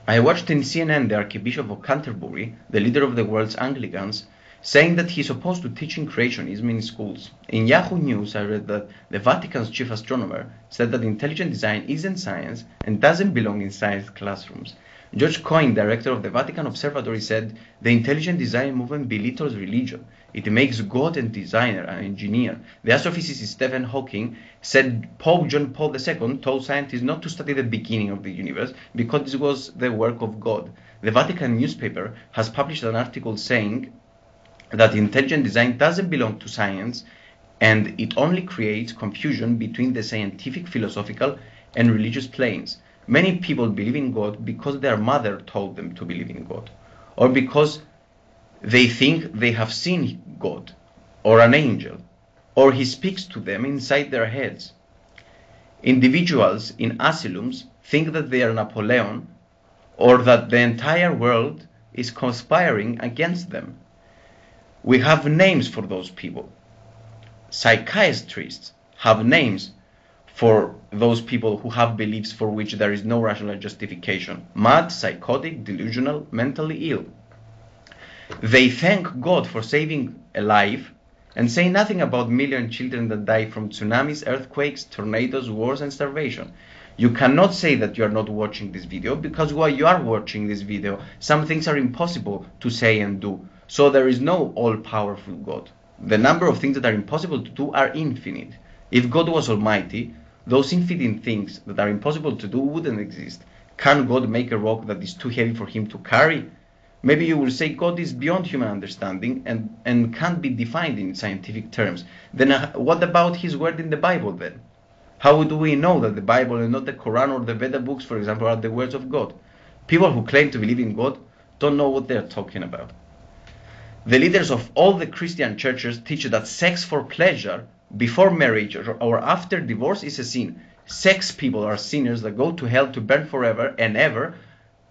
I watched in CNN the Archbishop of Canterbury, the leader of the world's Anglicans, saying that he's opposed to teaching creationism in schools. In Yahoo News, I read that the Vatican's chief astronomer said that intelligent design isn't science and doesn't belong in science classrooms. George Coyne, director of the Vatican Observatory, said the intelligent design movement belittles religion. It makes God and designer an engineer. The astrophysicist Stephen Hawking said Pope John Paul II told scientists not to study the beginning of the universe because this was the work of God. The Vatican newspaper has published an article saying that intelligent design doesn't belong to science and it only creates confusion between the scientific, philosophical, and religious planes. Many people believe in God because their mother told them to believe in God, or because they think they have seen God, or an angel, or he speaks to them inside their heads. Individuals in asylums think that they are Napoleon, or that the entire world is conspiring against them. We have names for those people. Psychiatrists have names for those people who have beliefs for which there is no rational justification. Mad, psychotic, delusional, mentally ill. They thank God for saving a life and say nothing about million children that die from tsunamis, earthquakes, tornadoes, wars, and starvation. You cannot say that you are not watching this video because while you are watching this video, some things are impossible to say and do. So there is no all-powerful God. The number of things that are impossible to do are infinite. If God was almighty, those infinite things that are impossible to do wouldn't exist. Can God make a rock that is too heavy for him to carry? Maybe you will say God is beyond human understanding and can't be defined in scientific terms. Then what about his word in the Bible then? How do we know that the Bible and not the Quran or the Veda books, for example, are the words of God? People who claim to believe in God don't know what they're talking about. The leaders of all the Christian churches teach that sex for pleasure before marriage or after divorce is a sin. Sex people are sinners that go to hell to burn forever and ever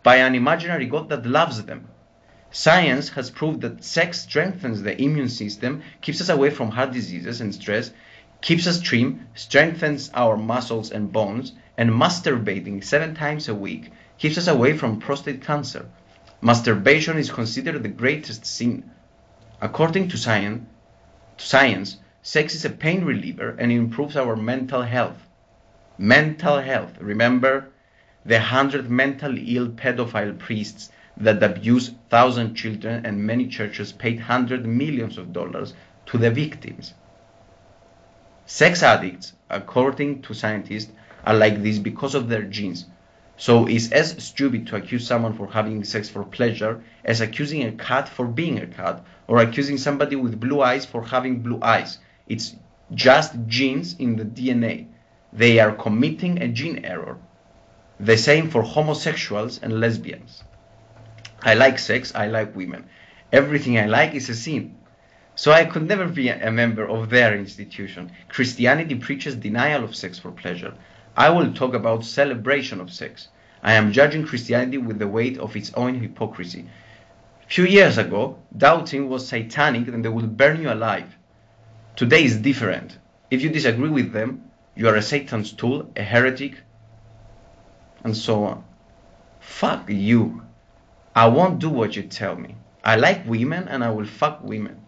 by an imaginary God that loves them. Science has proved that sex strengthens the immune system, keeps us away from heart diseases and stress, keeps us trim, strengthens our muscles and bones, and masturbating 7 times a week keeps us away from prostate cancer. Masturbation is considered the greatest sin. According to science, sex is a pain reliever and improves our mental health. Mental health. Remember the 100 mentally ill pedophile priests that abuse 1,000 children, and many churches paid hundreds of millions of dollars to the victims. Sex addicts, according to scientists, are like this because of their genes. So it's as stupid to accuse someone for having sex for pleasure as accusing a cat for being a cat, or accusing somebody with blue eyes for having blue eyes. It's just genes in the DNA. They are committing a gene error. The same for homosexuals and lesbians. I like sex, I like women. Everything I like is a sin. So I could never be a member of their institution. Christianity preaches denial of sex for pleasure. I will talk about celebration of sex. I am judging Christianity with the weight of its own hypocrisy. A few years ago, doubting was satanic and they would burn you alive. Today is different. If you disagree with them, you are a Satan's tool, a heretic, and so on. Fuck you. I won't do what you tell me. I like women and I will fuck women.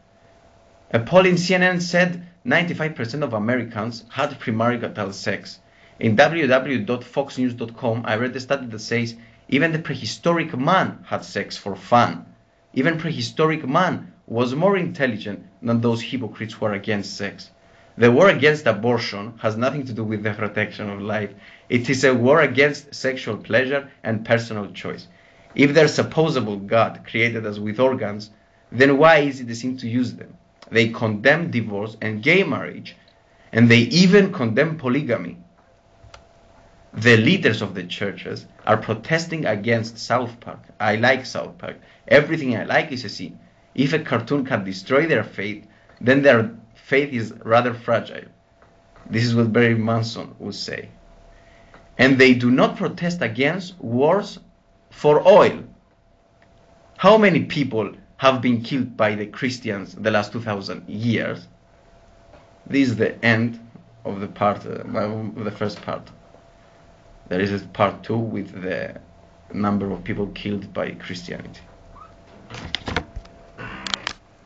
A poll in CNN said 95% of Americans had premarital sex. In www.foxnews.com, I read a study that says even the prehistoric man had sex for fun. Even prehistoric man was more intelligent than those hypocrites who are against sex. The war against abortion has nothing to do with the protection of life. It is a war against sexual pleasure and personal choice. If their supposable God created us with organs, then why is it a sin to use them? They condemn divorce and gay marriage, and they even condemn polygamy. The leaders of the churches are protesting against South Park. I like South Park. Everything I like is a sin. If a cartoon can destroy their faith, then their faith is rather fragile. This is what Barry Manson would say. And they do not protest against wars for oil. How many people have been killed by the Christians the last 2,000 years? This is the end of the part, of the first part. There is a part 2 with the number of people killed by Christianity.